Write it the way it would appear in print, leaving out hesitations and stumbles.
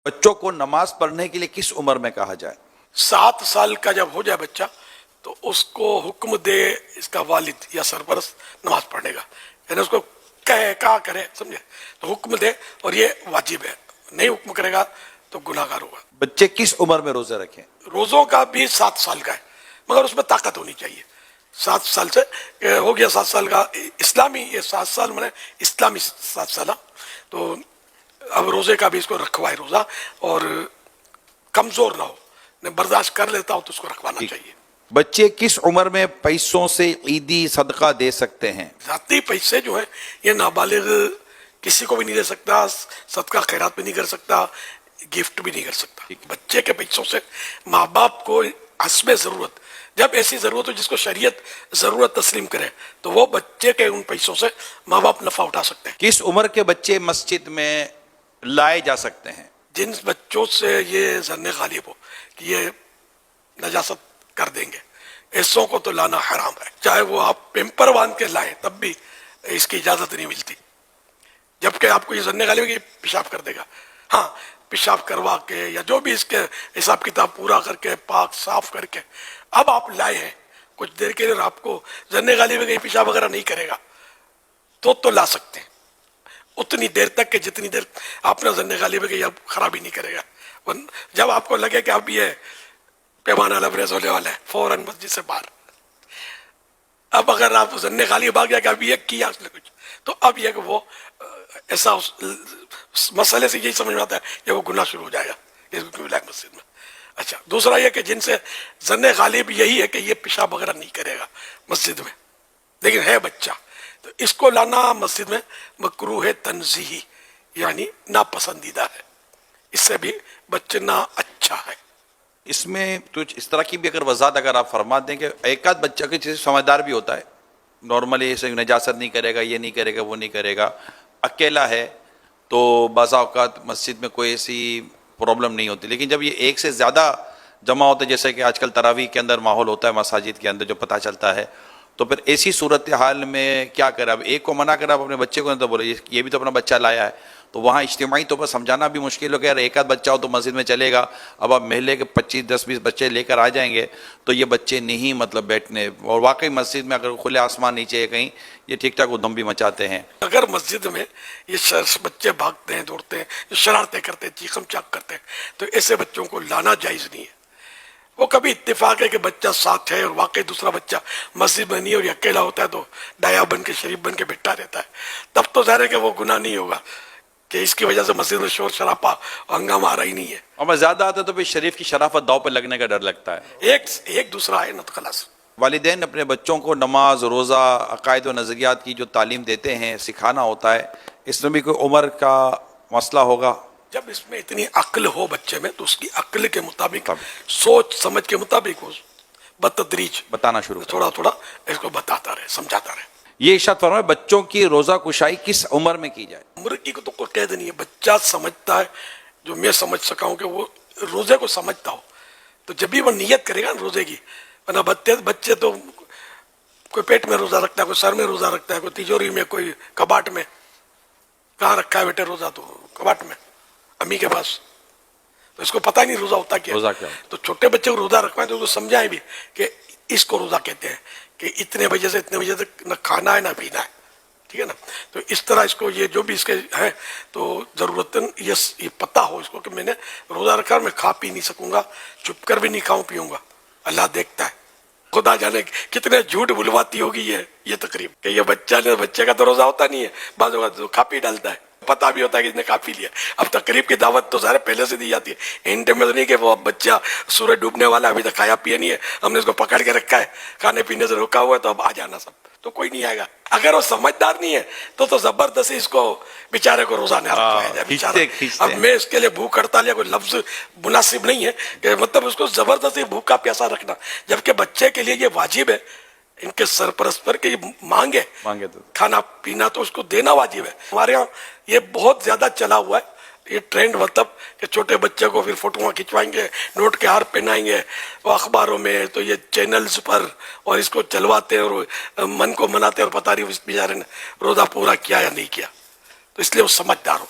بچوں کو نماز پڑھنے کے لیے کس عمر میں کہا جائے؟ 7 سال کا جب ہو جائے بچہ تو اس کو حکم دے اس کا والد یا سرپرست نماز پڑھنے کا، یعنی اس کو کہا کرے، سمجھے، تو حکم دے، اور یہ واجب ہے، نہیں حکم کرے گا تو گناہ گار ہوگا۔ بچے کس عمر میں روزے رکھیں؟ روزوں کا بھی 7 سال کا ہے، مگر اس میں طاقت ہونی چاہیے۔ 7 سال سے ہو گیا 7 سال کا اسلامی، یہ 7 سال میں اسلامی 7 سال، تو اب روزے کا بھی اس کو رکھوائے روزہ، اور کمزور نہ ہو، برداشت کر لیتا ہو تو اس کو رکھوانا چاہیے۔ بچے کس عمر میں پیسوں سے عیدی صدقہ دے سکتے ہیں؟ ذاتی پیسے جو ہیں یہ نابالغ کسی کو بھی نہیں دے سکتا، صدقہ خیرات بھی نہیں کر سکتا، گفٹ بھی نہیں کر سکتا۔ بچے کے پیسوں سے ماں باپ کو حسب ضرورت، جب ایسی ضرورت ہو جس کو شریعت ضرورت تسلیم کرے تو وہ بچے کے ان پیسوں سے ماں باپ نفع اٹھا سکتے ہیں۔ کس عمر کے بچے مسجد میں لائے جا سکتے ہیں؟ جن بچوں سے یہ ظن غالب ہو کہ یہ نجاست کر دیں گے، ایسوں کو تو لانا حرام ہے، چاہے وہ آپ پیمپر باندھ کے لائیں تب بھی اس کی اجازت نہیں ملتی، جبکہ آپ کو یہ ظن غالب ہے کہ یہ پیشاب کر دے گا۔ ہاں، پیشاب کروا کے یا جو بھی اس کے حساب کتاب پورا کر کے پاک صاف کر کے اب آپ لائے ہیں کچھ دیر کے لیے، آپ کو ظن غالب ہے کہ یہ پیشاب وغیرہ نہیں کرے گا تو لا سکتے ہیں اتنی دیر تک کہ جتنی دیر آپ نے ظن غالب ہے کہ یہ اب خرابی نہیں کرے گا۔ جب آپ کو لگے کہ اب یہ پیمانہ لبریز ہونے والا ہے، فوراً مسجد سے باہر۔ اب اگر آپ ظن غالب آ گیا کہ اب یہ کیا اس نے کچھ، تو اب یہ کہ وہ ایسا اس مسئلے سے یہی سمجھ میں آتا ہے کہ وہ گناہ شروع ہو جائے گا اس کو کیوں لائے مسجد میں۔ اچھا، دوسرا یہ کہ جن سے ظن غالب یہی ہے کہ یہ پیشاب وغیرہ نہیں کرے گا مسجد میں، لیکن ہے بچہ، تو اس کو لانا مسجد میں مکروہ تنزیہی، یعنی ناپسندیدہ ہے، اس سے بھی بچنا اچھا ہے۔ اس میں کچھ اس طرح کی بھی اگر وضاحت اگر آپ فرما دیں کہ ایک آدھ بچہ کے جیسے سمجھدار بھی ہوتا ہے، نارملی ایسے نجاست نہیں کرے گا، یہ نہیں کرے گا، وہ نہیں کرے گا، اکیلا ہے تو بعض اوقات مسجد میں کوئی ایسی پرابلم نہیں ہوتی، لیکن جب یہ ایک سے زیادہ جمع ہوتا ہے، جیسے کہ آج کل تراویح کے اندر ماحول ہوتا ہے مساجد کے اندر جو پتہ چلتا ہے، تو پھر ایسی صورتحال میں کیا کرے؟ اب ایک کو منع کرے، اب اپنے بچے کو نہیں تو بولے یہ بھی تو اپنا بچہ لایا ہے، تو وہاں اجتماعی طور پر سمجھانا بھی مشکل ہو گیا۔ ایک آدھ بچہ ہو تو مسجد میں چلے گا، اب آپ محلے کے 25 10 20 بچے لے کر آ جائیں گے تو یہ بچے نہیں مطلب بیٹھنے، اور واقعی مسجد میں اگر کھلے آسمان نیچے ہے کہیں، یہ ٹھیک ٹھاک ادھم بھی مچاتے ہیں۔ اگر مسجد میں یہ بچے بھاگتے ہیں، دوڑتے ہیں، شرارتیں کرتے ہیں، چیخم چاک کرتے ہیں، تو ایسے بچوں کو لانا جائز نہیں ہے۔ وہ کبھی اتفاق ہے کہ بچہ ساتھ ہے اور واقعی دوسرا بچہ مسجد میں نہیں اور یہ اکیلا ہوتا ہے تو ڈایا بن کے شریف بن کے بیٹھا رہتا ہے، تب تو ظاہر ہے کہ وہ گناہ نہیں ہوگا کہ اس کی وجہ سے مسجد میں شور شرابہ اور ہنگامہ آ رہی نہیں ہے۔ اور میں زیادہ آتا تو پھر شریف کی شرافت داؤ پہ لگنے کا ڈر لگتا ہے۔ ایک دوسرا ہے نا، تو خلاص۔ والدین اپنے بچوں کو نماز، روزہ، عقائد و نظریات کی جو تعلیم دیتے ہیں، سکھانا ہوتا ہے، اس میں بھی کوئی عمر کا مسئلہ ہوگا؟ جب اس میں اتنی عقل ہو بچے میں تو اس کی عقل کے مطابق، سوچ سمجھ کے مطابق وہ بتدریج بتانا شروع تھوڑا تھوڑا اس کو بتاتا رہے، سمجھاتا رہے۔ یہ ارشاد فرمائے بچوں کی روزہ کشائی کس عمر میں کی جائے؟ عمر کی کو تو کوئی قید نہیں ہے، بچہ سمجھتا ہے، جو میں سمجھ سکا ہوں کہ وہ روزے کو سمجھتا ہو تو جب بھی وہ نیت کرے گا روزے کی، ورنہ بچے تو کوئی پیٹ میں روزہ رکھتا ہے، کوئی سر میں روزہ رکھتا ہے، کوئی تجوری میں، کوئی کباٹ میں۔ کہاں رکھا ہے بیٹے روزہ؟ تو کباٹ میں، امی کے پاس، تو اس کو پتہ نہیں روزہ ہوتا کیا۔ روزہ کیا؟ تو چھوٹے بچے کو روزہ رکھوائیں تو اس کو سمجھائیں بھی کہ اس کو روزہ کہتے ہیں کہ اتنے بجے سے اتنے بجے تک نہ کھانا ہے نہ پینا ہے، ٹھیک ہے نا۔ تو اس طرح اس کو یہ جو بھی اس کے ہیں تو ضرورتاً یہ پتہ ہو اس کو کہ میں نے روزہ رکھا اور میں کھا پی نہیں سکوں گا، چھپ کر بھی نہیں کھاؤں پیوں گا، اللہ دیکھتا ہے۔ خدا جانے کتنے جھوٹ بلواتی ہوگی یہ تقریب کہ یہ بچے کا تو روزہ ہوتا نہیں ہے، بعض اوقات تو کھا پی ڈالتا ہے، پتہ بھی ہوتا ہے کہ اس نے کھا پی لیا۔ اب تقریب کی دعوت تو سارے پہلے سے دی جاتی ہے، اینڈ میں تو نہیں کہ وہ بچہ سورج ڈوبنے والا ابھی تک کھایا پیا نہیں ہے، ہم نے اس کو پکڑ کے رکھا ہے، کھانے پینے سے روکا ہوا ہے، تو اب آ جانا سب، تو کوئی نہیں آئے گا۔ اگر وہ سمجھدار نہیں ہے تو زبردستی اس کو بیچارے کو روزہ نہ رکھوایا جائے بیچارہ۔ اب میں اس کے لیے بھوک ہڑتال یا کوئی لفظ مناسب نہیں ہے کہ مطلب اس کو زبردستی بھوکا پیاسا رکھنا، جبکہ بچے کے لیے یہ واجب ہے ان کے سرپرست پر کہ یہ مانگے تو کھانا پینا، تو اس کو دینا واجب ہے۔ ہمارے ہاں یہ بہت زیادہ چلا ہوا ہے یہ ٹرینڈ، مطلب کہ چھوٹے بچے کو پھر فوٹوਆਂ کھنچوائیں گے، نوٹ کے ہار پہنائیں گے، وہ اخباروں میں تو یہ چینلز پر، اور اس کو چلواتے ہیں اور من کو مناتے ہیں، اور پتہ نہیں اس بیچارے نے روزہ پورا کیا یا نہیں کیا۔ تو اس لیے وہ سمجھدار ہو۔